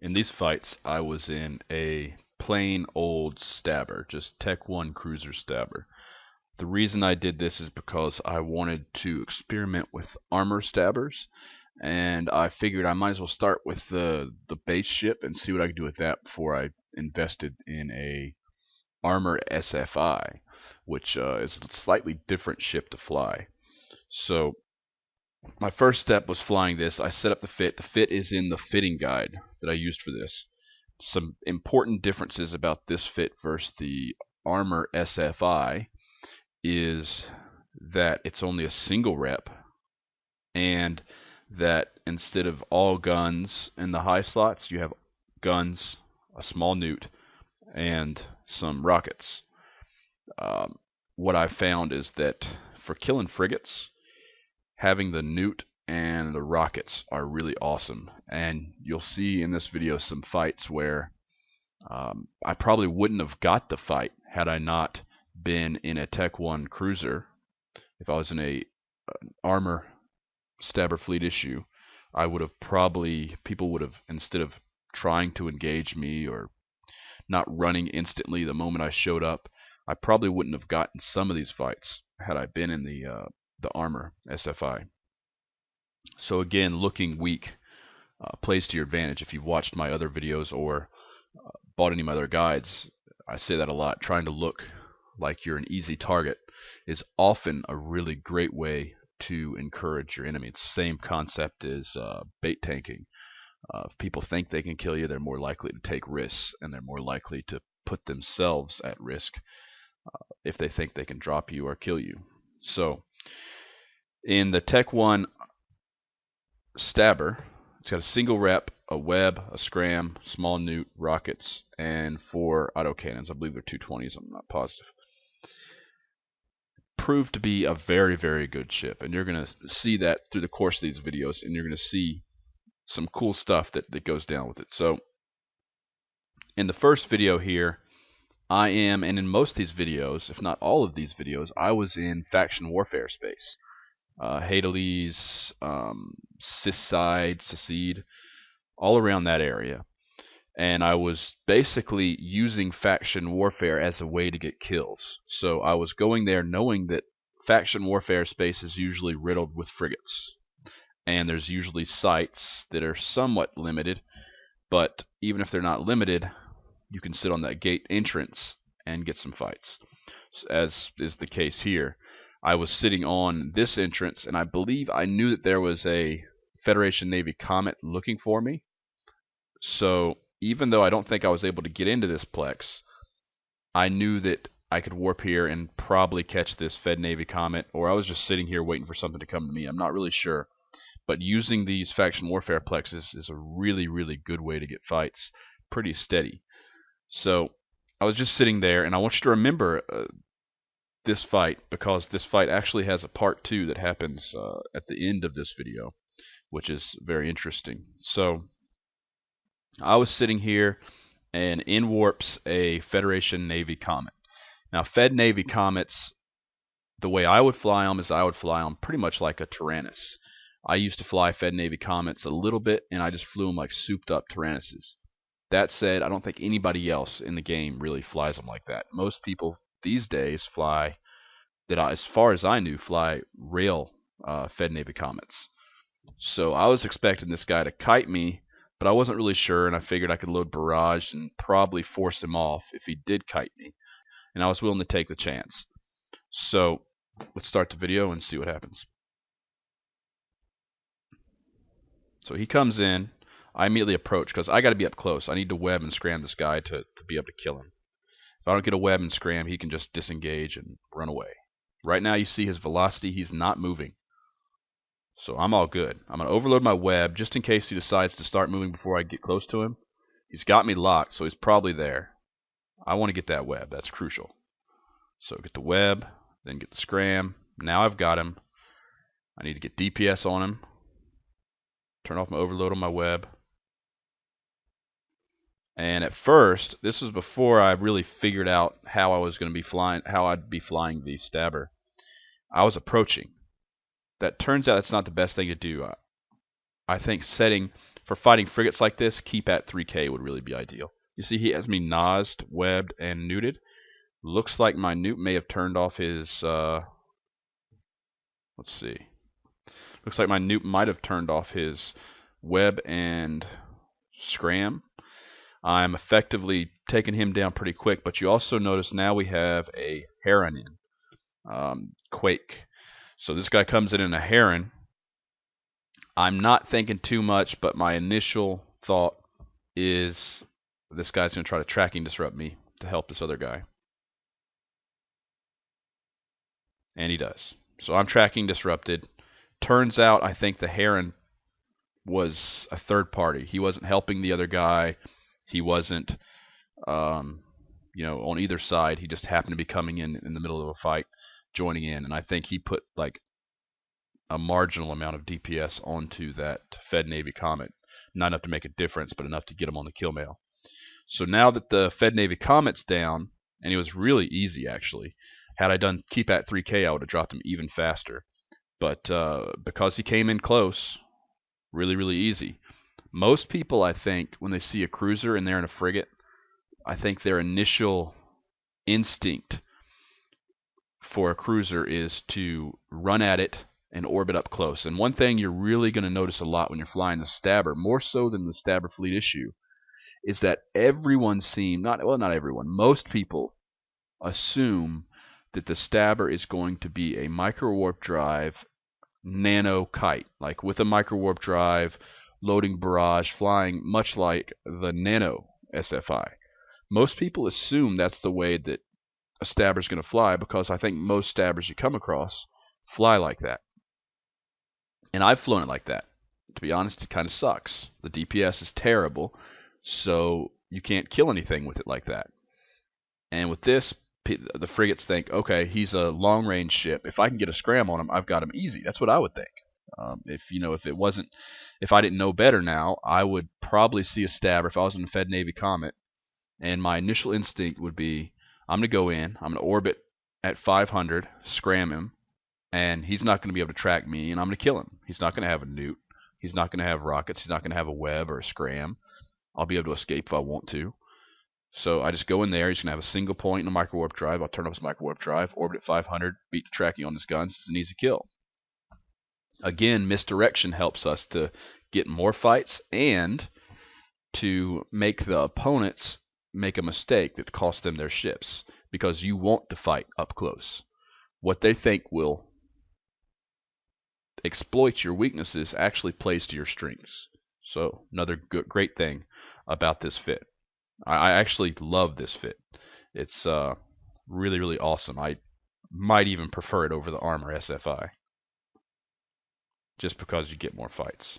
In these fights, I was in a plain old stabber, just Tech1 cruiser stabber. The reason I did this is because I wanted to experiment with armor stabbers, and I figured I might as well start with the base ship and see what I could do with that before I invested in a armor SFI, which is a slightly different ship to fly. So my first step was flying this. I set up the fit. The fit is in the fitting guide that I used for this. Some important differences about this fit versus the armor SFI is that it's only a single rep, and that instead of all guns in the high slots, you have guns, a small newt, and some rockets. What I found is that for killing frigates, having the newt and the rockets are really awesome, and you'll see in this video some fights where I probably wouldn't have got the fight had I not been in a Tech1 cruiser. If I was in a armor stabber fleet issue, I would have people would have, instead of trying to engage me or not running instantly the moment I showed up, I probably wouldn't have gotten some of these fights had I been in the armor SFI. So again, looking weak plays to your advantage. If you've watched my other videos or bought any of my other guides, I say that a lot. Trying to look like you're an easy target is often a really great way to encourage your enemy. It's the same concept as bait tanking. If people think they can kill you, they're more likely to take risks, and they're more likely to put themselves at risk if they think they can drop you or kill you. So in the Tech1 stabber, it's got a single rep, a web, a scram, small newt, rockets, and 4 autocannons. I believe they're 220s, I'm not positive. Proved to be a very, very good ship, and you're going to see that through the course of these videos, and you're going to see some cool stuff that goes down with it. So in the first video here, and in most of these videos, if not all of these videos, I was in faction warfare space. Hadalese, Secede, all around that area. And I was basically using faction warfare as a way to get kills. So I was going there knowing that faction warfare space is usually riddled with frigates. And there's usually sites that are somewhat limited, but even if they're not limited, you can sit on that gate entrance and get some fights, as is the case here. I was sitting on this entrance, and I believe I knew that there was a Federation Navy Comet looking for me. So even though I don't think I was able to get into this plex, I knew that I could warp here and probably catch this Fed Navy Comet, or I was just sitting here waiting for something to come to me. I'm not really sure. But using these faction warfare plexes is a really, really good way to get fights pretty steady. So I was just sitting there, and I want you to remember this fight, because this fight actually has a part 2 that happens at the end of this video, which is very interesting. So I was sitting here, and in warps a Federation Navy Comet. Now, Fed Navy Comets, the way I would fly them is I would fly them pretty much like a Tyrannus. I used to fly Fed Navy Comets a little bit, and I just flew them like souped up Tyrannuses. That said, I don't think anybody else in the game really flies them like that. Most people these days fly, as far as I knew, fly rail Fed Navy Comets. So I was expecting this guy to kite me, but I wasn't really sure, and I figured I could load barrage and probably force him off if he did kite me. And I was willing to take the chance. So let's start the video and see what happens. So he comes in. I immediately approach because I got to be up close. I need to web and scram this guy to be able to kill him. If I don't get a web and scram, he can just disengage and run away. Right now you see his velocity. He's not moving. So I'm all good. I'm going to overload my web just in case he decides to start moving before I get close to him. He's got me locked, so he's probably there. I want to get that web. That's crucial. So get the web, then get the scram. Now I've got him. I need to get DPS on him. Turn off my overload on my web. And at first, this was before I really figured out how I was going to be flying, how I'd be flying the stabber. I was approaching. That turns out it's not the best thing to do. I think setting for fighting frigates like this, keep at 3K would really be ideal. You see he has me nosed, webbed, and neuted. Looks like my newt may have turned off his, let's see. Looks like my newt might have turned off his web and scram. I'm effectively taking him down pretty quick, but you also notice now we have a heron in, Quake. So this guy comes in a heron. I'm not thinking too much, but my initial thought is this guy's going to try to tracking disrupt me to help this other guy. And he does. So I'm tracking disrupted. Turns out I think the heron was a third party. He wasn't helping the other guy. He wasn't, on either side. He just happened to be coming in the middle of a fight, joining in. And I think he put like a marginal amount of DPS onto that Fed Navy Comet. Not enough to make a difference, but enough to get him on the kill mail. So now that the Fed Navy Comet's down, and it was really easy actually. Had I done keep at 3K, I would have dropped him even faster. But because he came in close, really, really easy. Most people, I think, when they see a cruiser and they're in a frigate, I think their initial instinct for a cruiser is to run at it and orbit up close. And one thing you're really going to notice a lot when you're flying the Stabber, more so than the Stabber fleet issue, is that everyone not everyone, most people assume that the Stabber is going to be a micro warp drive nano kite, like with a micro warp drive, loading barrage, flying much like the nano SFI. Most people assume that's the way that a Stabber is going to fly because I think most Stabbers you come across fly like that. And I've flown it like that. To be honest, it kind of sucks. The DPS is terrible, so you can't kill anything with it like that. And with this, the frigates think, okay, he's a long-range ship. If I can get a scram on him, I've got him easy. That's what I would think. If I didn't know better now, I would probably see a Stabber if I was in the Fed Navy Comet, and my initial instinct would be, I'm going to go in, I'm going to orbit at 500, scram him, and he's not going to be able to track me, and I'm going to kill him. He's not going to have a newt. He's not going to have rockets. He's not going to have a web or a scram. I'll be able to escape if I want to. So I just go in there. He's going to have a single point in a micro warp drive. I'll turn off his micro warp drive, orbit at 500, beat the tracking on his guns. It's an easy kill. Again, misdirection helps us to get more fights and to make the opponents make a mistake that costs them their ships, because you want to fight up close. What they think will exploit your weaknesses actually plays to your strengths. So another great thing about this fit. I actually love this fit. It's really, really awesome. I might even prefer it over the Armor SFI, just because you get more fights.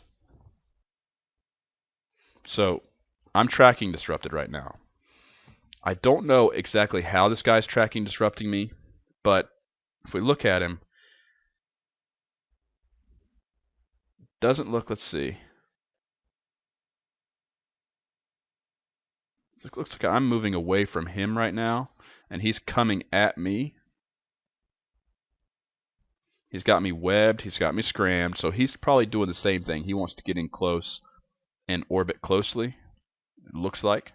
So I'm tracking disrupted right now. I don't know exactly how this guy's tracking disrupting me, but if we look at him, doesn't look, let's see. It looks like I'm moving away from him right now, and he's coming at me. He's got me webbed, he's got me scrammed, so he's probably doing the same thing. He wants to get in close and orbit closely, it looks like.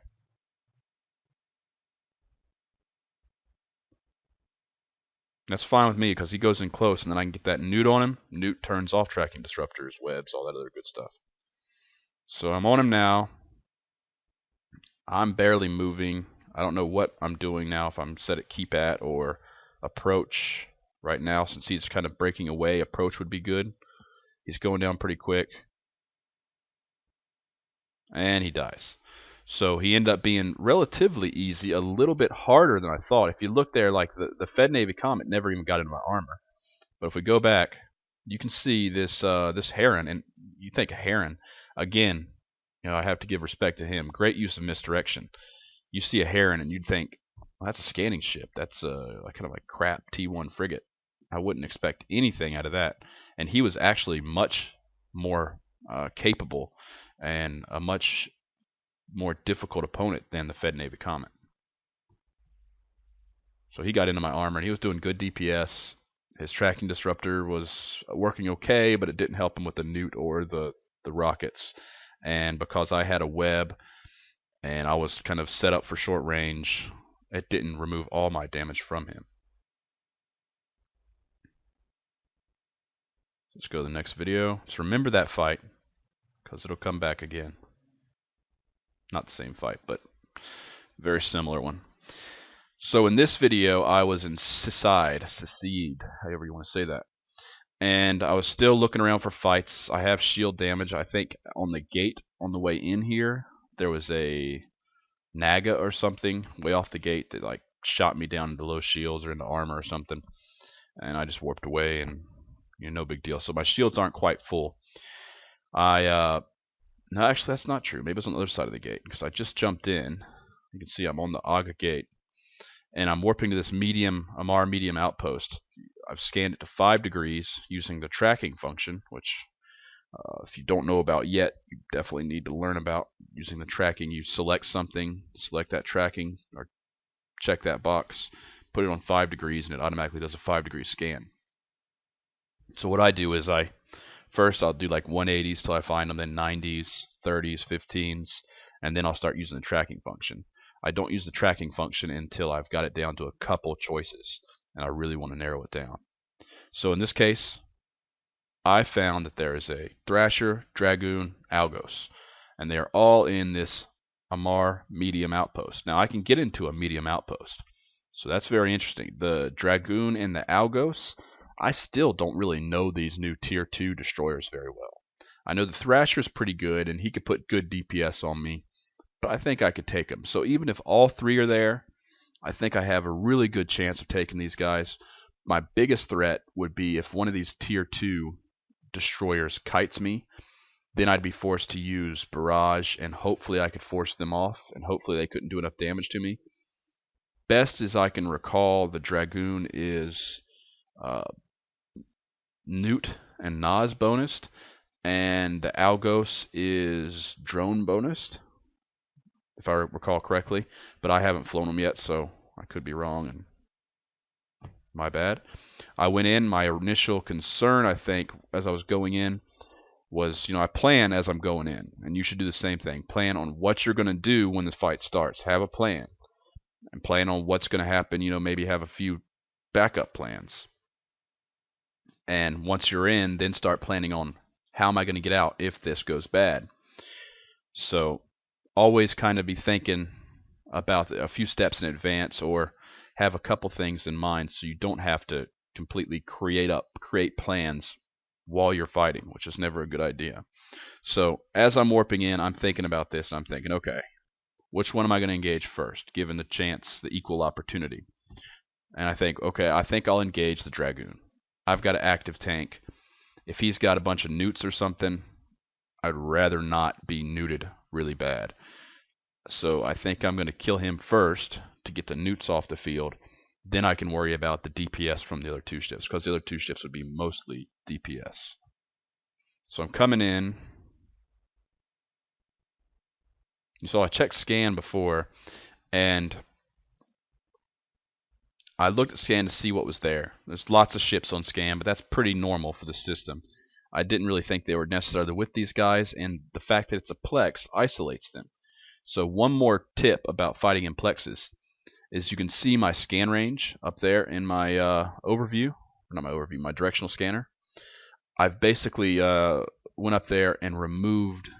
That's fine with me because he goes in close, and then I can get that newt on him. Newt turns off tracking disruptors, webs, all that other good stuff. So I'm on him now. I'm barely moving. I don't know what I'm doing now, if I'm set at keep at or approach. Right now, since he's kind of breaking away, approach would be good. He's going down pretty quick. And he dies. So he ended up being relatively easy, a little bit harder than I thought. If you look there, like the Fed Navy Comet never even got into my armor. But if we go back, you can see this this heron, and you think a heron. Again, I have to give respect to him. Great use of misdirection. You see a heron, and you'd think, well, that's a scanning ship. That's kind of like crap T1 frigate. I wouldn't expect anything out of that. And he was actually much more capable and a much more difficult opponent than the Fed Navy Comet. So he got into my armor, and he was doing good DPS. His tracking disruptor was working okay, but it didn't help him with the newt or the rockets. and because I had a web and I was kind of set up for short range, it didn't remove all my damage from him. Let's go to the next video. So remember that fight, because it'll come back again. Not the same fight, but very similar one. So in this video, I was in Secede, however you want to say that. And I was still looking around for fights. I have shield damage. I think on the gate on the way in here, there was a Naga or something way off the gate that like shot me down into low shields or into armor or something. And I just warped away, and no big deal. So my shields aren't quite full. No, actually that's not true. Maybe it's on the other side of the gate, because I just jumped in. You can see I'm on the Aga gate, and I'm warping to this Amar medium outpost. I've scanned it to 5 degrees using the tracking function, which if you don't know about yet, you definitely need to learn about. Using the tracking, you select something, select that tracking, or check that box, put it on 5 degrees, and it automatically does a 5-degree scan. So what I do is first I'll do like 180s till I find them, then 90s, 30s, 15s, and then I'll start using the tracking function. I don't use the tracking function until I've got it down to a couple choices, and I really want to narrow it down. So in this case, I found that there is a Thrasher, Dragoon, Algos, and they are all in this Amar medium outpost. Now I can get into a medium outpost, so that's very interesting. The Dragoon and the Algos, I still don't really know these new tier 2 destroyers very well. I know the Thrasher is pretty good, and he could put good DPS on me, but I think I could take him. So even if all 3 are there, I think I have a really good chance of taking these guys. My biggest threat would be if one of these tier 2 destroyers kites me, then I'd be forced to use barrage, and hopefully I could force them off, and hopefully they couldn't do enough damage to me. Best as I can recall, the Dragoon is Newt and Nas bonused, and the Algos is drone bonused, if I recall correctly, but I haven't flown them yet, so I could be wrong, and my bad. I went in, my initial concern, I think, as I was going in, was, I plan as I'm going in, and you should do the same thing. Plan on what you're going to do when the fight starts. Have a plan, and plan on what's going to happen, maybe have a few backup plans. And once you're in, then start planning on how am I going to get out if this goes bad. So always kind of be thinking about a few steps in advance, or have a couple things in mind so you don't have to completely create plans while you're fighting, which is never a good idea. So as I'm warping in, I'm thinking about this, and I'm thinking, okay, which one am I going to engage first, given the chance, the equal opportunity? And I think, okay, I think I'll engage the Dragoon. I've got an active tank. If he's got a bunch of newts or something, I'd rather not be newted really bad. So I think I'm going to kill him first to get the newts off the field. Then I can worry about the DPS from the other 2 ships, because the other 2 ships would be mostly DPS. So I'm coming in. You saw I checked scan before, and I looked at scan to see what was there. There's lots of ships on scan, but that's pretty normal for the system. I didn't really think they were necessarily with these guys, and the fact that it's a Plex isolates them. So one more tip about fighting in Plexes is you can see my scan range up there in my overview. Not my overview, my directional scanner. I've basically went up there and removed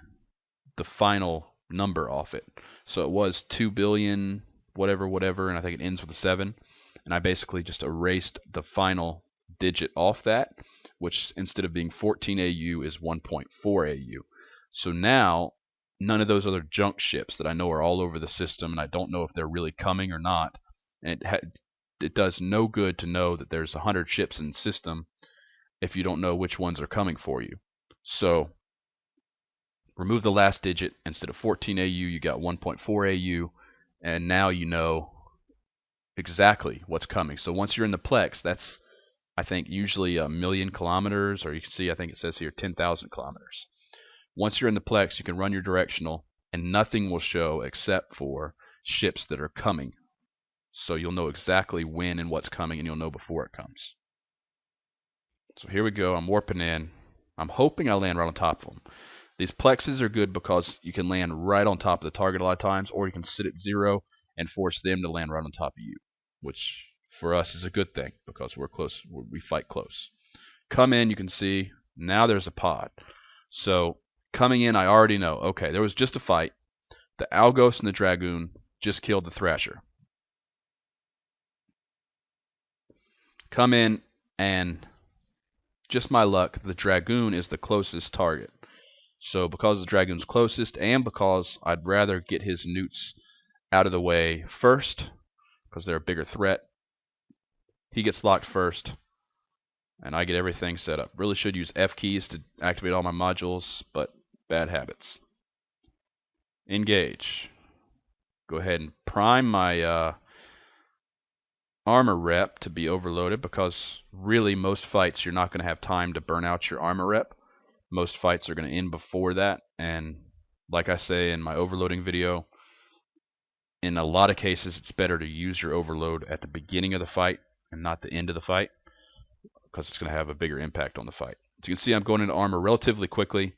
the final number off it. So it was 2 billion whatever, and I think it ends with a 7. And I basically just erased the final digit off that, which instead of being 14 AU is 1.4 AU. So now none of those other junk ships that I know are all over the system, and I don't know if they're really coming or not. And it does no good to know that there's 100 ships in the system if you don't know which ones are coming for you. So remove the last digit. Instead of 14 AU, you got 1.4 AU, and now you know exactly what's coming. So once you're in the Plex, that's, I think, usually 1,000,000 kilometers, or you can see, I think it says here 10,000 kilometers. Once you're in the Plex, you can run your directional, and nothing will show except for ships that are coming. So you'll know exactly when and what's coming, and you'll know before it comes. So here we go. I'm warping in. I'm hoping I land right on top of them. These plexes are good because you can land right on top of the target a lot of times, or you can sit at 0 and force them to land right on top of you, which for us is a good thing because we're close. We fight close. Come in, you can see now there's a pod. So coming in, I already know, okay, there was just a fight. The Algos and the Dragoon just killed the Thrasher. Come in, and just my luck, the Dragoon is the closest target. So because the Dragoon's closest, and because I'd rather get his newts out of the way first, because they're a bigger threat, he gets locked first, and I get everything set up. Really should use F keys to activate all my modules, but bad habits. Engage. Go ahead and prime my armor rep to be overloaded, because really most fights you're not going to have time to burn out your armor rep. Most fights are going to end before that, and like I say in my overloading video, in a lot of cases it's better to use your overload at the beginning of the fight and not the end of the fight, because it's going to have a bigger impact on the fight. As you can see, I'm going into armor relatively quickly.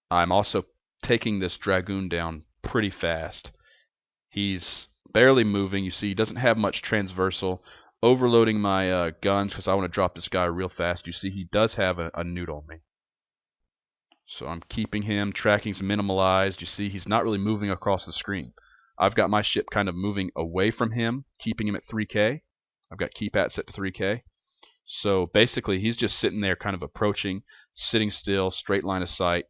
I'm also taking this Dragoon down pretty fast. He's barely moving. You see he doesn't have much transversal. Overloading my guns because I want to drop this guy real fast. You see he does have a newt on me. So I'm keeping him. Tracking's minimalized. You see he's not really moving across the screen. I've got my ship kind of moving away from him, keeping him at 3K. I've got keep at set to 3K. So basically he's just sitting there kind of approaching, sitting still, straight line of sight.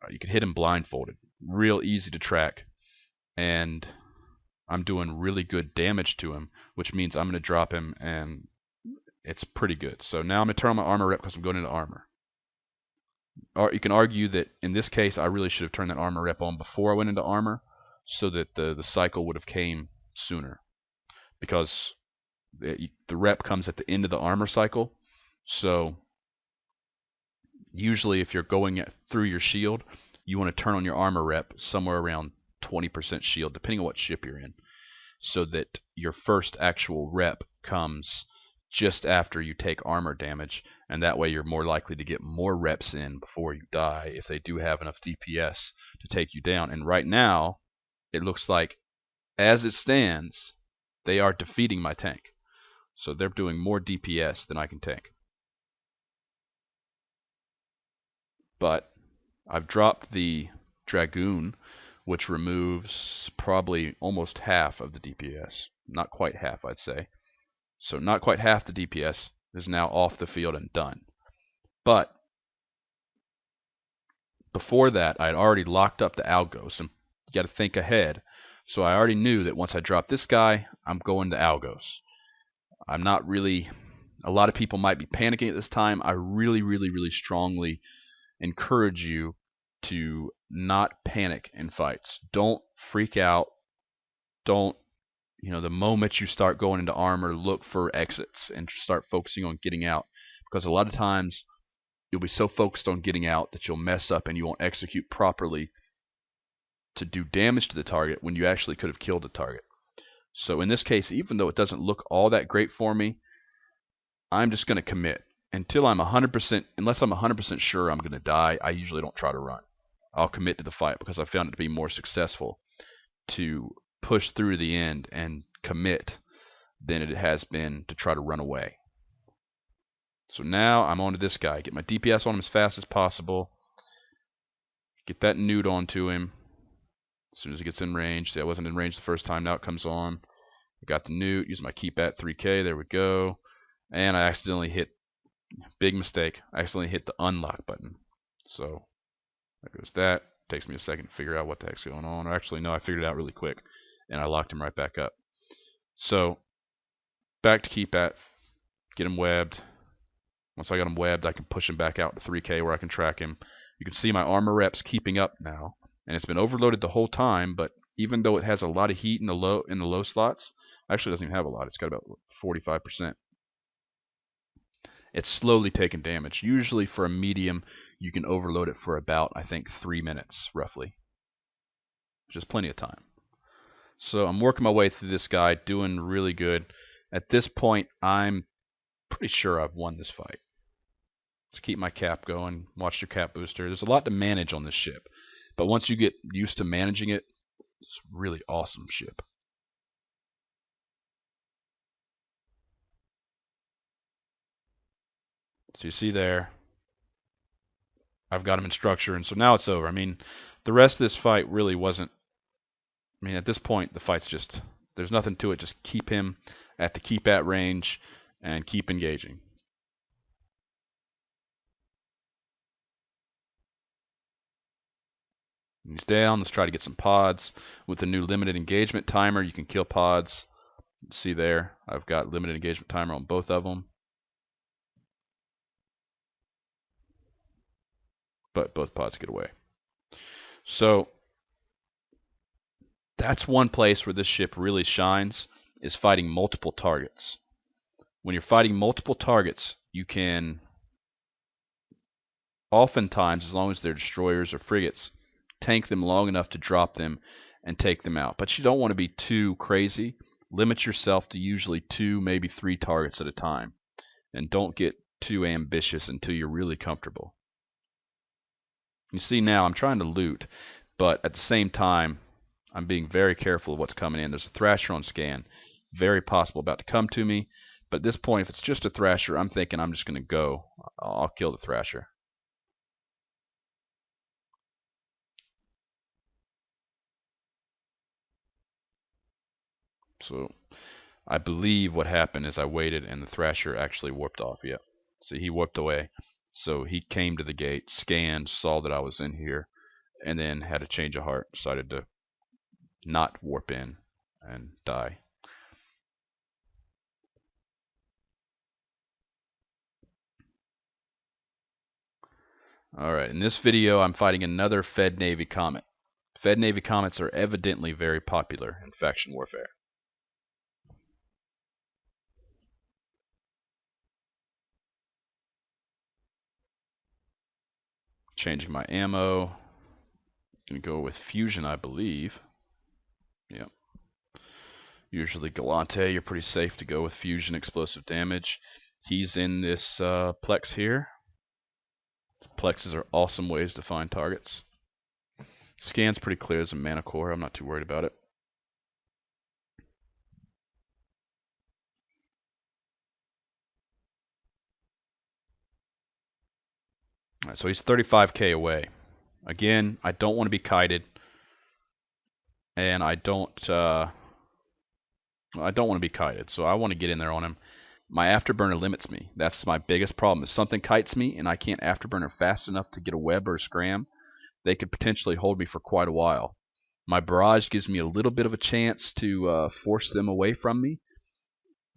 You could hit him blindfolded. Real easy to track. And I'm doing really good damage to him, which means I'm going to drop him, and it's pretty good. So now I'm going to turn on my armor rep because I'm going into armor. Or you can argue that in this case I really should have turned that armor rep on before I went into armor, so that the cycle would have came sooner, because the rep comes at the end of the armor cycle. So usually if you're going through your shield, you want to turn on your armor rep somewhere around 20% shield, depending on what ship you're in, so that your first actual rep comes just after you take armor damage, and that way you're more likely to get more reps in before you die if they do have enough DPS to take you down. And right now it looks like, as it stands, they are defeating my tank. So they're doing more DPS than I can take. But I've dropped the Dragoon, which removes probably almost half of the DPS. Not quite half, I'd say. So not quite half the DPS is now off the field and done. But before that, I had already locked up the Algos, and you got to think ahead. So I already knew that once I drop this guy, I'm going to Algos. I'm not really... A lot of people might be panicking at this time. I really, really, really strongly encourage you to not panic in fights. Don't freak out. Don't, the moment you start going into armor, look for exits and start focusing on getting out. Because a lot of times you'll be so focused on getting out that you'll mess up and you won't execute properly to do damage to the target when you actually could have killed the target. So in this case, even though it doesn't look all that great for me, I'm just going to commit. Until I'm 100%, unless I'm 100% sure I'm going to die, I usually don't try to run. I'll commit to the fight because I found it to be more successful to push through to the end and commit than it has been to try to run away. So now I'm on to this guy. Get my DPS on him as fast as possible. Get that newt onto him as soon as he gets in range. See, I wasn't in range the first time. Now it comes on. I got the newt. Use my keep at 3K. There we go. And I accidentally hit, big mistake, I accidentally hit the unlock button. So there goes that. Takes me a second to figure out what the heck's going on. Or actually, no, I figured it out really quick, and I locked him right back up. So back to keep at, get him webbed. Once I got him webbed, I can push him back out to 3K where I can track him. You can see my armor rep's keeping up now, and it's been overloaded the whole time. But even though it has a lot of heat in the low slots, actually doesn't even have a lot. It's got about 45%. It's slowly taking damage. Usually for a medium, you can overload it for about, I think, 3 minutes, roughly. Which is plenty of time. So I'm working my way through this guy, doing really good. At this point, I'm pretty sure I've won this fight. Just keep my cap going. Watch your cap booster. There's a lot to manage on this ship, but once you get used to managing it, it's a really awesome ship. So you see there, I've got him in structure, and so now it's over. I mean, the rest of this fight really wasn't. I mean, at this point, the fight's just, there's nothing to it. Just keep him at the keep at range and keep engaging. He's down. Let's try to get some pods. With the new limited engagement timer, you can kill pods. See there, I've got limited engagement timer on both of them. But both pods get away. So that's one place where this ship really shines, is fighting multiple targets. When you're fighting multiple targets, you can oftentimes, as long as they're destroyers or frigates, tank them long enough to drop them and take them out. But you don't want to be too crazy. Limit yourself to usually 2, maybe 3 targets at a time. And don't get too ambitious until you're really comfortable. You see now I'm trying to loot, but at the same time I'm being very careful of what's coming in. There's a Thrasher on scan, very possible about to come to me, but at this point, if it's just a Thrasher, I'm thinking I'm just going to go. I'll kill the Thrasher. So I believe what happened is I waited and the Thrasher actually warped off. Yep. See, he warped away. So he came to the gate, scanned, saw that I was in here, and then had a change of heart, decided to not warp in and die. Alright, in this video I'm fighting another Fed Navy Comet. Fed Navy Comets are evidently very popular in faction warfare. Changing my ammo. Gonna go with fusion, I believe. Yep. Usually Galante, you're pretty safe to go with fusion explosive damage. He's in this Plex here. Plexes are awesome ways to find targets. Scan's pretty clear as a mana core. I'm not too worried about it. Alright, so he's 35k away. Again, I don't want to be kited, and I don't want to be kited, so I want to get in there on him. My afterburner limits me. That's my biggest problem. If something kites me and I can't afterburner fast enough to get a web or a scram, they could potentially hold me for quite a while. My barrage gives me a little bit of a chance to force them away from me,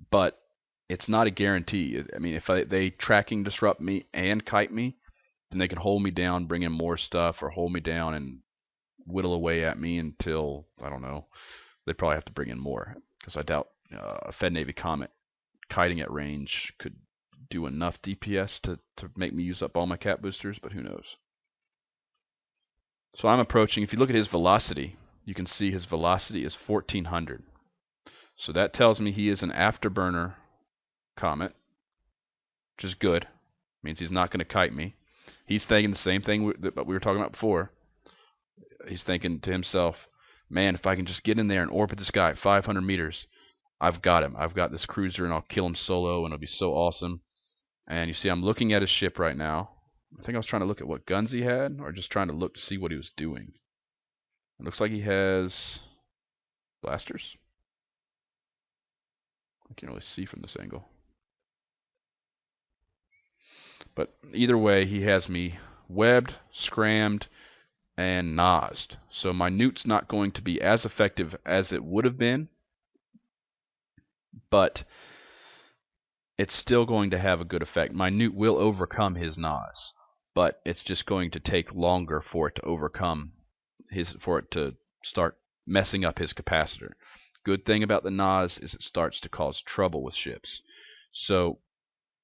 but it's not a guarantee. I mean, if they tracking disrupt me and kite me, then they can hold me down, bring in more stuff, or hold me down and whittle away at me until, I don't know, they probably have to bring in more, because I doubt a Fed Navy Comet kiting at range could do enough DPS to make me use up all my cap boosters, but who knows. So I'm approaching, if you look at his velocity, you can see his velocity is 1400. So that tells me he is an afterburner Comet, which is good. Means he's not going to kite me. He's thinking the same thing that we were talking about before. He's thinking to himself, man, if I can just get in there and orbit this guy at 500 meters, I've got him. I've got this cruiser and I'll kill him solo and it'll be so awesome. And you see I'm looking at his ship right now. I think I was trying to look at what guns he had, or just trying to look to see what he was doing. It looks like he has blasters. I can't really see from this angle. But either way, he has me webbed, scrammed, and nosed. So my nuke's not going to be as effective as it would have been, but it's still going to have a good effect. My nuke will overcome his nos, but it's just going to take longer for it to overcome for it to start messing up his capacitor. Good thing about the nos is it starts to cause trouble with ships. So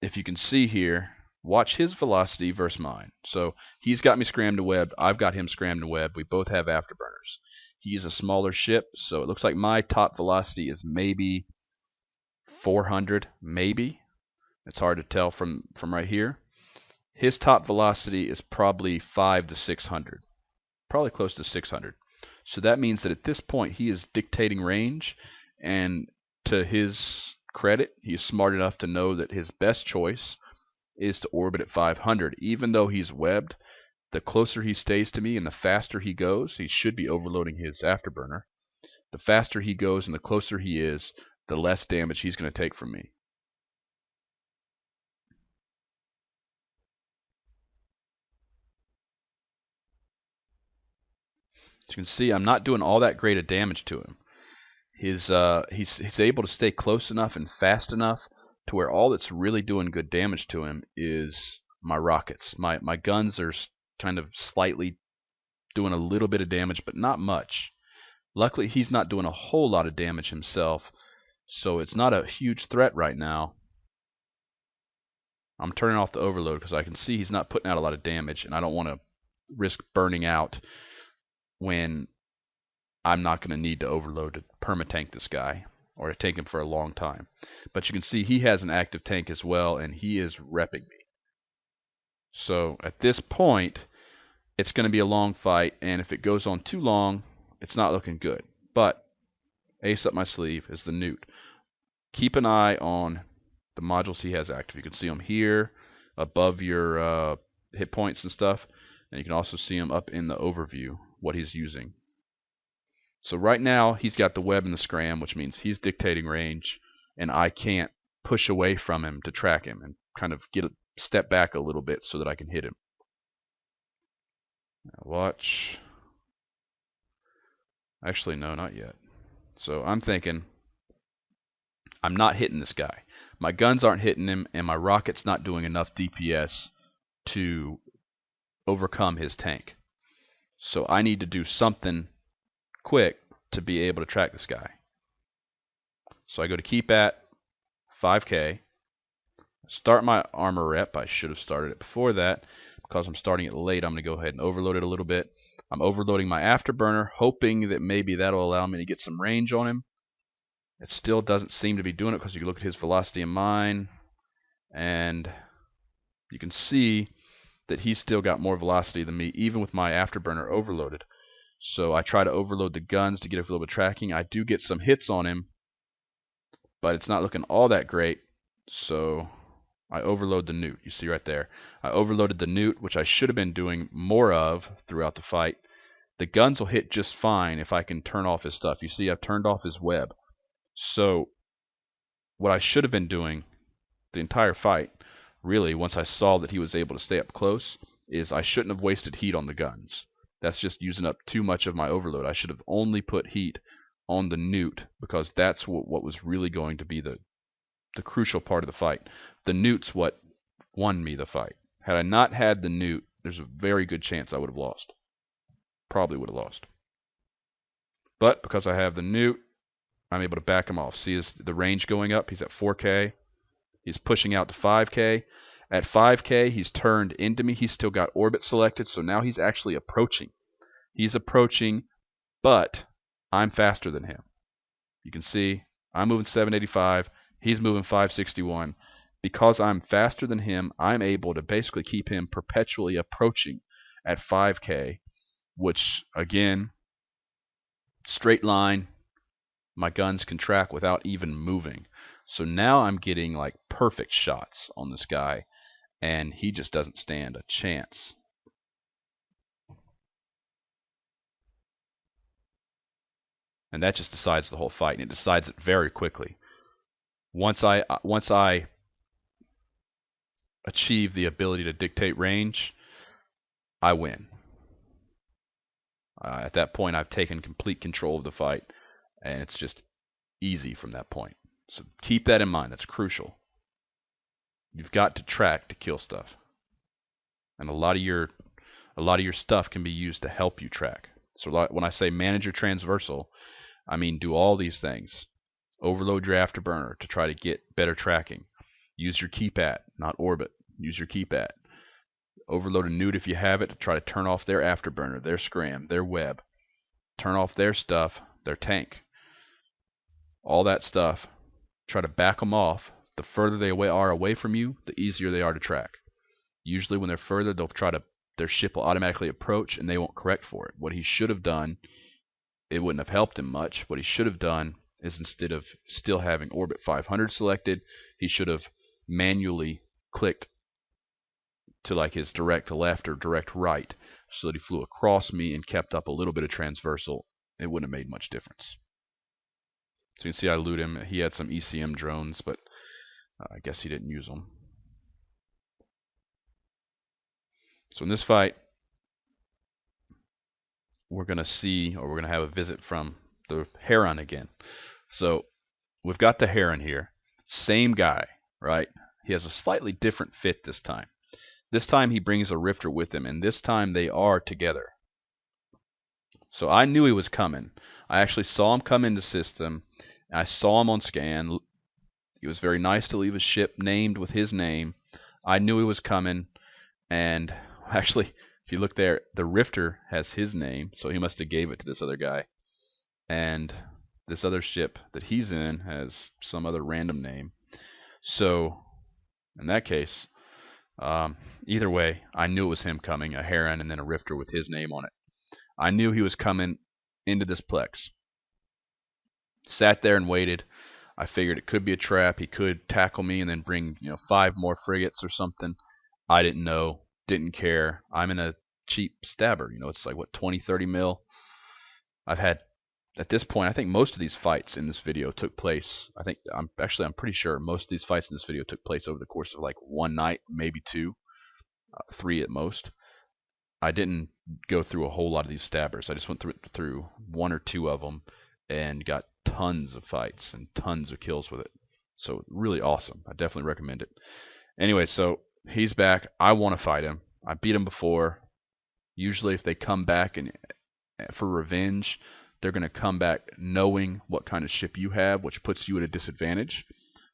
if you can see here, watch his velocity versus mine. So he's got me scrammed to web. I've got him scrammed to web. We both have afterburners. He's a smaller ship, so it looks like my top velocity is maybe 400, maybe. It's hard to tell from right here. His top velocity is probably 5 to 600, probably close to 600. So that means that at this point he is dictating range, and to his credit, he is smart enough to know that his best choice is to orbit at 500. Even though he's webbed, the closer he stays to me and the faster he goes, he should be overloading his afterburner. The faster he goes and the closer he is, the less damage he's going to take from me. As you can see, I'm not doing all that great of damage to him. He's able to stay close enough and fast enough to where all that's really doing good damage to him is my rockets. My guns are kind of slightly doing a little bit of damage, but not much. Luckily, he's not doing a whole lot of damage himself, so it's not a huge threat right now. I'm turning off the overload because I can see he's not putting out a lot of damage, and I don't want to risk burning out when I'm not going to need to overload to perma-tank this guy or to tank him for a long time. But you can see he has an active tank as well, and he is repping me. So at this point, it's going to be a long fight, and if it goes on too long, it's not looking good. But ace up my sleeve is the Newt. Keep an eye on the modules he has active. You can see them here above your hit points and stuff, and you can also see them up in the overview, what he's using. So right now he's got the web and the scram, which means he's dictating range, and I can't push away from him to track him and kind of get a step back a little bit so that I can hit him. Now watch. Actually, no, not yet. So I'm thinking I'm not hitting this guy. My guns aren't hitting him, and my rocket's not doing enough DPS to overcome his tank. So I need to do something quick to be able to track this guy. So I go to keep at 5k, start my armor rep. I should have started it before that. Because I'm starting it late, I'm going to go ahead and overload it a little bit. I'm overloading my afterburner, hoping that maybe that'll allow me to get some range on him. It still doesn't seem to be doing it because you can look at his velocity and mine, and you can see that he's still got more velocity than me, even with my afterburner overloaded. So I try to overload the guns to get a little bit of tracking. I do get some hits on him, but it's not looking all that great. So I overload the Newt. You see right there. I overloaded the Newt, which I should have been doing more of throughout the fight. The guns will hit just fine if I can turn off his stuff. You see I've turned off his web. So what I should have been doing the entire fight, really, once I saw that he was able to stay up close, is I shouldn't have wasted heat on the guns. That's just using up too much of my overload. I should have only put heat on the Newt, because that's what was really going to be the crucial part of the fight. The Newt's what won me the fight. Had I not had the Newt, there's a very good chance I would have lost. Probably would have lost. But because I have the Newt, I'm able to back him off. See the range going up? He's at 4k. He's pushing out to 5k. At 5k, he's turned into me. He's still got orbit selected, so now he's actually approaching. He's approaching, but I'm faster than him. You can see I'm moving 785. He's moving 561. Because I'm faster than him, I'm able to basically keep him perpetually approaching at 5k, which, again, straight line, my guns can track without even moving. So now I'm getting like perfect shots on this guy, and he just doesn't stand a chance. And that just decides the whole fight, and it decides it very quickly. Once I achieve the ability to dictate range, I win. At that point, I've taken complete control of the fight, and it's just easy from that point. So keep that in mind. That's crucial. You've got to track to kill stuff, and a lot of your stuff can be used to help you track. So when I say manage your transversal, I mean do all these things. Overload your afterburner to try to get better tracking. Use your keep at, not orbit. Use your keep at. Overload a Newt if you have it to try to turn off their afterburner, their scram, their web. Turn off their stuff, their tank. All that stuff. Try to back them off. The further they are away from you, the easier they are to track. Usually when they're further, their ship will automatically approach and they won't correct for it. What he should have done, it wouldn't have helped him much. What he should have done is, instead of still having orbit 500 selected, he should have manually clicked to like his direct left or direct right so that he flew across me and kept up a little bit of transversal. It wouldn't have made much difference. So you can see I loot him. He had some ECM drones, but I guess he didn't use them. So in this fight, we're going to see, or we're going to have a visit from the Heron again. So we've got the Heron here. Same guy, right? He has a slightly different fit this time. This time he brings a Rifter with him, and this time they are together. So I knew he was coming. I actually saw him come into system. I saw him on scan. He was very nice to leave his ship named with his name. I knew he was coming, and actually, if you look there, the Rifter has his name, so he must have gave it to this other guy. And this other ship that he's in has some other random name. So in that case, either way, I knew it was him coming, a Heron and then a Rifter with his name on it. I knew he was coming into this plex. Sat there and waited. I figured it could be a trap. He could tackle me and then bring 5 more frigates or something. I didn't know. Didn't care. I'm in a cheap stabber. It's like, what, 20, 30 mil? I've had, at this point, I think most of these fights in this video took place. I'm pretty sure most of these fights in this video took place over the course of like one night, maybe 2, 3 at most. I didn't go through a whole lot of these stabbers. I just went through 1 or 2 of them and got tons of fights and tons of kills with it. So really awesome. I definitely recommend it. Anyway, so he's back. I want to fight him. I beat him before. Usually if they come back and for revenge, they're going to come back knowing what kind of ship you have, which puts you at a disadvantage.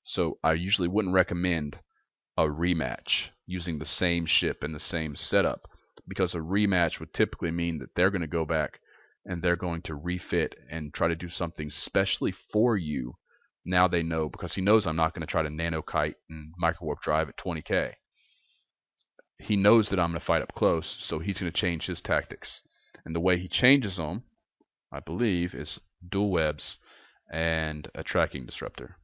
So I usually wouldn't recommend a rematch using the same ship and the same setup, because a rematch would typically mean that they're going to go back and they're going to refit and try to do something specially for you. Now they know, because he knows I'm not going to try to nano kite and microwarp drive at 20k. He knows that I'm going to fight up close, so he's going to change his tactics. And the way he changes them, I believe, is dual webs and a tracking disruptor.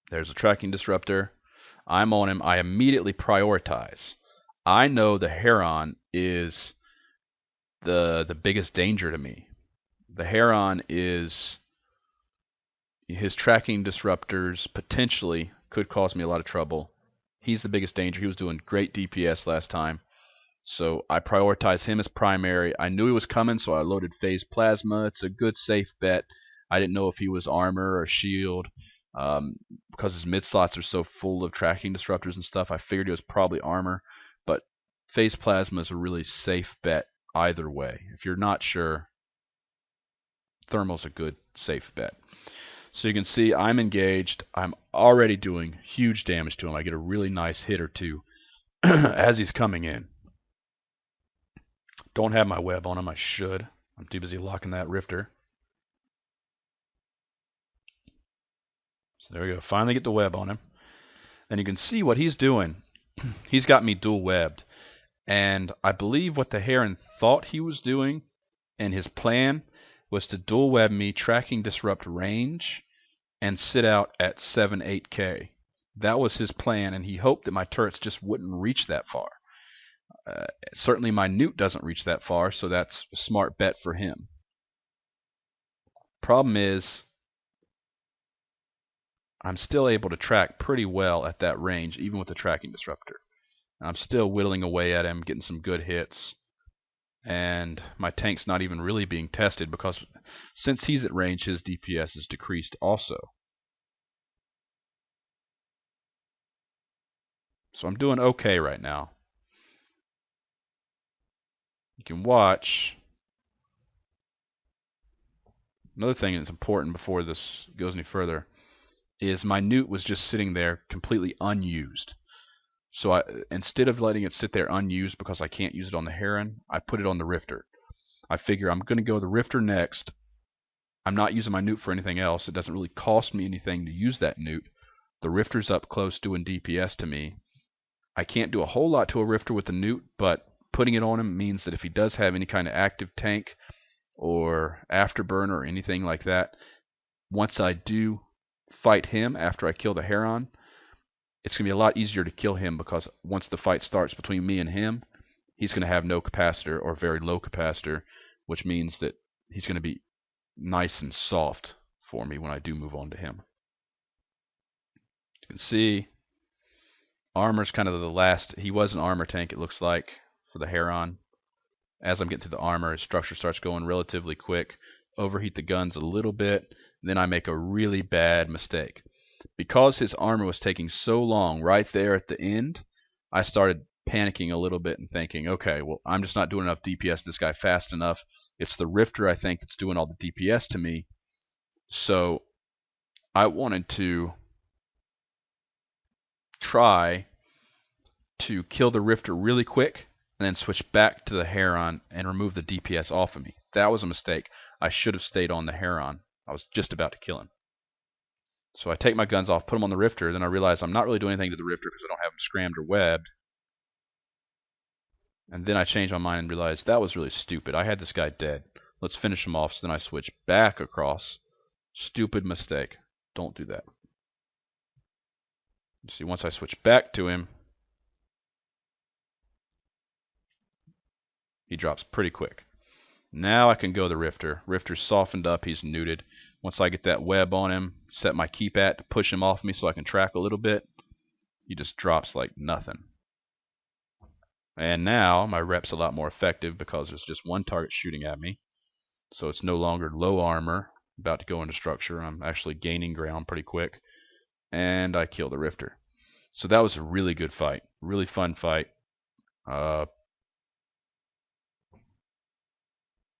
There's a tracking disruptor. I'm on him. I immediately prioritize. I know the Heron is the biggest danger to me. The Heron is, his tracking disruptors potentially could cause me a lot of trouble. He's the biggest danger. He was doing great DPS last time, so I prioritized him as primary. I knew he was coming, so I loaded phase plasma. It's a good safe bet. I didn't know if he was armor or shield, because his mid slots are so full of tracking disruptors and stuff. I figured it was probably armor, but phase plasma is a really safe bet either way. If you're not sure, thermal's a good safe bet. So you can see I'm engaged. I'm already doing huge damage to him. I get a really nice hit or 2 as he's coming in. Don't have my web on him. I should. I'm too busy locking that Rifter. So there we go. Finally get the web on him. And you can see what he's doing. He's got me dual webbed. And I believe what the Heron thought he was doing and his plan was to dual web me, tracking disrupt range, and sit out at 7-8k. That was his plan, and he hoped that my turrets just wouldn't reach that far. Certainly my newt doesn't reach that far, so that's a smart bet for him. Problem is, I'm still able to track pretty well at that range, even with the tracking disruptor. I'm still whittling away at him, getting some good hits. And my tank's not even really being tested, because since he's at range, his DPS is decreased also. So I'm doing okay right now. You can watch. Another thing that's important before this goes any further is my newt was just sitting there completely unused. So instead of letting it sit there unused because I can't use it on the Heron, I put it on the Rifter. I figure I'm going to go the Rifter next. I'm not using my newt for anything else. It doesn't really cost me anything to use that newt. The Rifter's up close doing DPS to me. I can't do a whole lot to a Rifter with the Newt, but putting it on him means that if he does have any kind of active tank or afterburner or anything like that, once I do fight him after I kill the Heron, it's going to be a lot easier to kill him, because once the fight starts between me and him, he's going to have no capacitor or very low capacitor, which means that he's going to be nice and soft for me when I do move on to him. You can see armor's kind of the last. He was an armor tank, it looks like, for the Heron. As I'm getting to the armor, his structure starts going relatively quick. Overheat the guns a little bit, then I make a really bad mistake. Because his armor was taking so long right there at the end, I started panicking a little bit and thinking, okay, well, I'm just not doing enough DPS to this guy fast enough. It's the Rifter, I think, that's doing all the DPS to me. So I wanted to try to kill the Rifter really quick and then switch back to the Heron and remove the DPS off of me. That was a mistake. I should have stayed on the Heron. I was just about to kill him. So I take my guns off, put them on the Rifter, then I realize I'm not really doing anything to the Rifter because I don't have him scrammed or webbed. And then I change my mind and realize that was really stupid. I had this guy dead. Let's finish him off. So then I switch back across. Stupid mistake. Don't do that. You see, once I switch back to him, he drops pretty quick. Now I can go the Rifter. Rifter's softened up. He's neuted. Once I get that web on him, set my keep at to push him off me so I can track a little bit, he just drops like nothing. And now my rep's a lot more effective because there's just one target shooting at me. So it's no longer low armor, about to go into structure. I'm actually gaining ground pretty quick. And I kill the Rifter. So that was a really good fight. Really fun fight.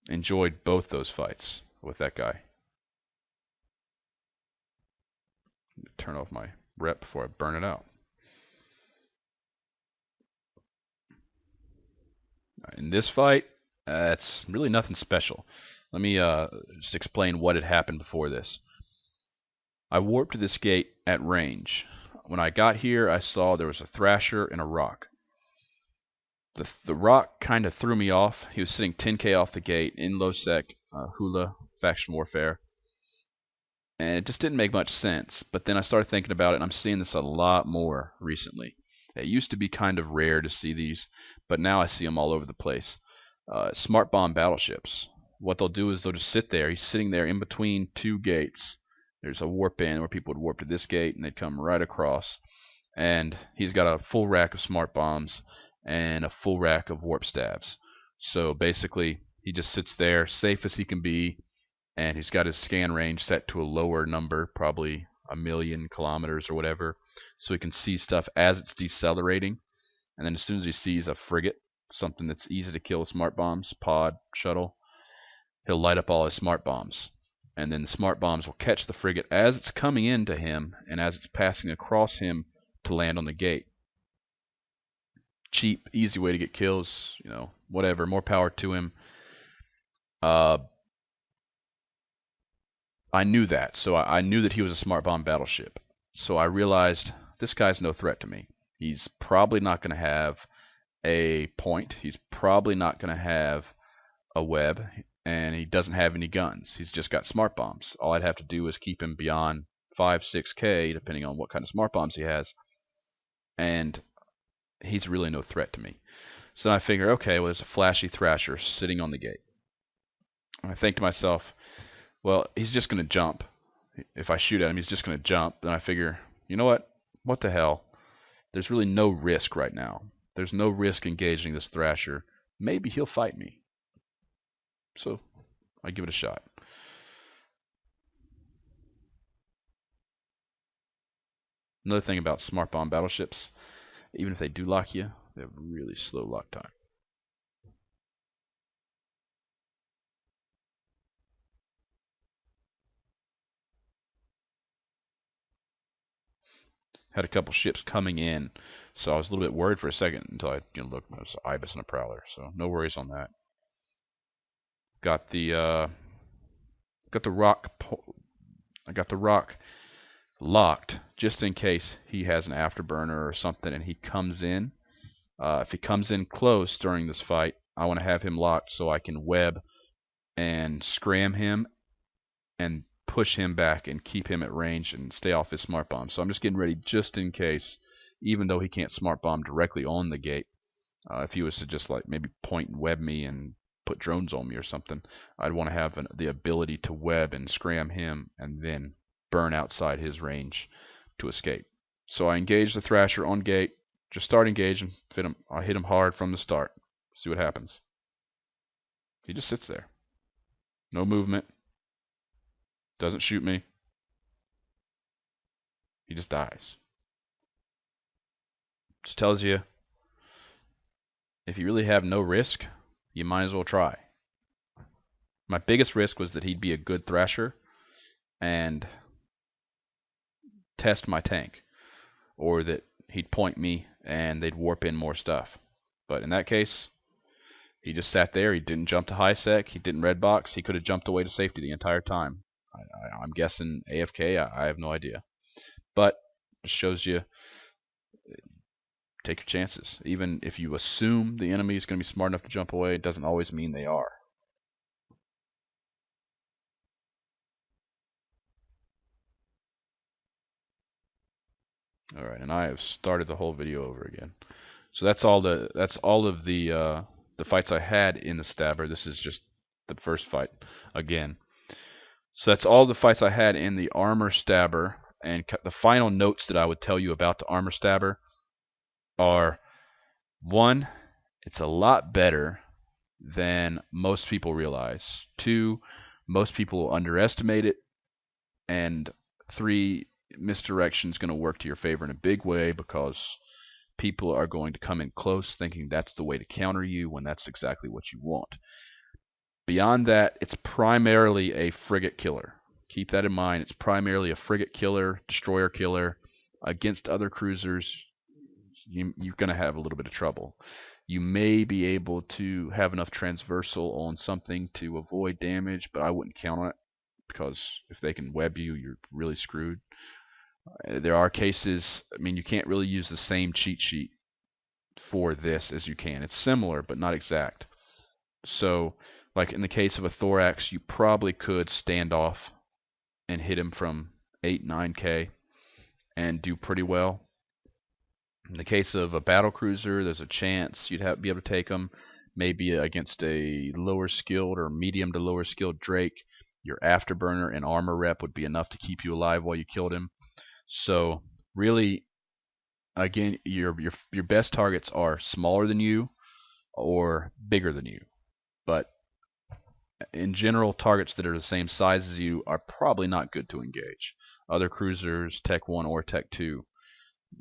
Enjoyed both those fights with that guy. Turn off my rep before I burn it out. In this fight, it's really nothing special. Let me just explain what had happened before this. I warped to this gate at range. When I got here, I saw there was a Thrasher and a Rock. The Rock kind of threw me off. He was sitting 10k off the gate in low sec Hula faction warfare, and it just didn't make much sense. But then I started thinking about it, and I'm seeing this a lot more recently. It used to be kind of rare to see these, but now I see them all over the place. Smart bomb battleships. What they'll do is they'll just sit there. He's sitting there in between two gates. There's a warp in where people would warp to this gate, and they'd come right across. And he's got a full rack of smart bombs and a full rack of warp stabs. So basically, he just sits there, safe as he can be, and he's got his scan range set to a lower number, probably 1,000,000 kilometers or whatever, so he can see stuff as it's decelerating. And then as soon as he sees a frigate, something that's easy to kill with smart bombs, pod, shuttle, he'll light up all his smart bombs. And then the smart bombs will catch the frigate as it's coming into him and as it's passing across him to land on the gate. Cheap, easy way to get kills, you know, whatever, more power to him. I knew that, so I knew that he was a smart bomb battleship. So I realized this guy's no threat to me. He's probably not going to have a point. He's probably not going to have a web, and he doesn't have any guns. He's just got smart bombs. All I'd have to do is keep him beyond 5-6k, depending on what kind of smart bombs he has, and he's really no threat to me. So I figure, okay, well, there's a flashy Thrasher sitting on the gate. And I think to myself, well, he's just going to jump. If I shoot at him, he's just going to jump. Then I figure, you know what? What the hell? There's really no risk right now. There's no risk engaging this Thrasher. Maybe he'll fight me. So I give it a shot. Another thing about smart bomb battleships, even if they do lock you, they have really slow lock time. Had a couple ships coming in, so I was a little bit worried for a second until I looked. It was an Ibis and a Prowler, so no worries on that. Got the rock. I got the rock locked just in case he has an afterburner or something and he comes in. If he comes in close during this fight, I want to have him locked so I can web and scram him and push him back and keep him at range and stay off his smart bomb. So I'm just getting ready just in case, even though he can't smart bomb directly on the gate. If he was to just like maybe point and web me and put drones on me or something, I'd want to have the ability to web and scram him and then burn outside his range to escape. So I engage the Thrasher on gate, just start engaging, fit him. I hit him hard from the start. See what happens. He just sits there. No movement. Doesn't shoot me. He just dies. Just tells you, if you really have no risk, you might as well try. My biggest risk was that he'd be a good Thrasher and test my tank, or that he'd point me and they'd warp in more stuff. But in that case, he just sat there. He didn't jump to high sec. He didn't red box. He could have jumped away to safety the entire time. I'm guessing AFK. I have no idea. But it shows you, take your chances. Even if you assume the enemy is going to be smart enough to jump away, it doesn't always mean they are. All right, and I have started the whole video over again. So that's all of the fights I had in the Stabber. This is just the first fight again. So that's all the fights I had in the Armor Stabber. And the final notes that I would tell you about the Armor Stabber are: 1, it's a lot better than most people realize. 2, most people underestimate it. And 3, misdirection is going to work to your favor in a big way, because people are going to come in close thinking that's the way to counter you when that's exactly what you want. Beyond that, it's primarily a frigate killer. Keep that in mind. It's primarily a frigate killer, destroyer killer. Against other cruisers, you're going to have a little bit of trouble. You may be able to have enough transversal on something to avoid damage, but I wouldn't count on it, because if they can web you, you're really screwed. There are cases, I mean, you can't really use the same cheat sheet for this as you can. It's similar, but not exact. So, like in the case of a Thorax, you probably could stand off and hit him from 8-9K and do pretty well. In the case of a battle cruiser, there's a chance you'd be able to take him maybe against a lower skilled or medium to lower skilled Drake. Your afterburner and armor rep would be enough to keep you alive while you killed him. So really, again, your best targets are smaller than you or bigger than you. But in general, targets that are the same size as you are probably not good to engage. Other cruisers, Tech 1 or Tech 2,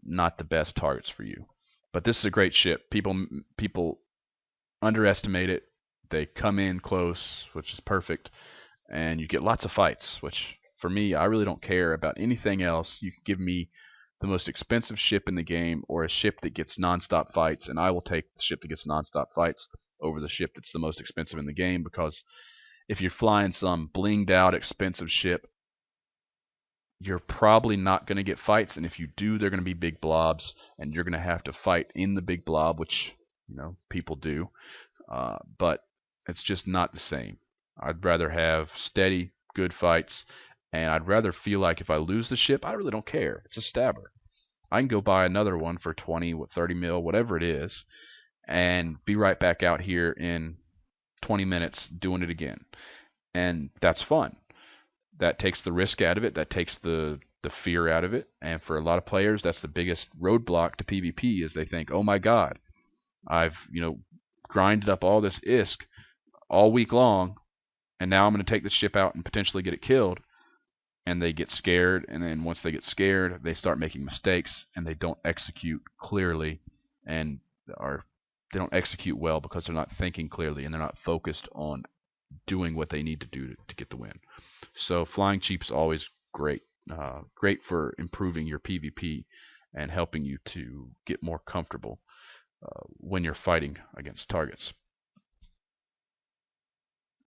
not the best targets for you. But this is a great ship. People underestimate it. They come in close, which is perfect, and you get lots of fights, which for me, I really don't care about anything else. You can give me the most expensive ship in the game or a ship that gets non-stop fights, and I will take the ship that gets non-stop fights over the ship that's the most expensive in the game, because if you're flying some blinged out expensive ship, you're probably not going to get fights, and if you do, they're going to be big blobs, and you're going to have to fight in the big blob, which, you know, people do, but it's just not the same. I'd rather have steady, good fights, and I'd rather feel like if I lose the ship, I really don't care. It's a Stabber. I can go buy another one for 20, 30 mil, whatever it is, and be right back out here in 20 minutes doing it again. And that's fun. That takes the risk out of it. That takes the fear out of it. And for a lot of players, that's the biggest roadblock to PvP, is they think, oh my god, I've, grinded up all this ISK all week long, and now I'm going to take this ship out and potentially get it killed. And they get scared, and then once they get scared, they start making mistakes, and they don't execute clearly, and they don't execute well because they're not thinking clearly, and they're not focused on doing what they need to do to get the win. So flying cheap is always great. Great for improving your PvP and helping you to get more comfortable when you're fighting against targets.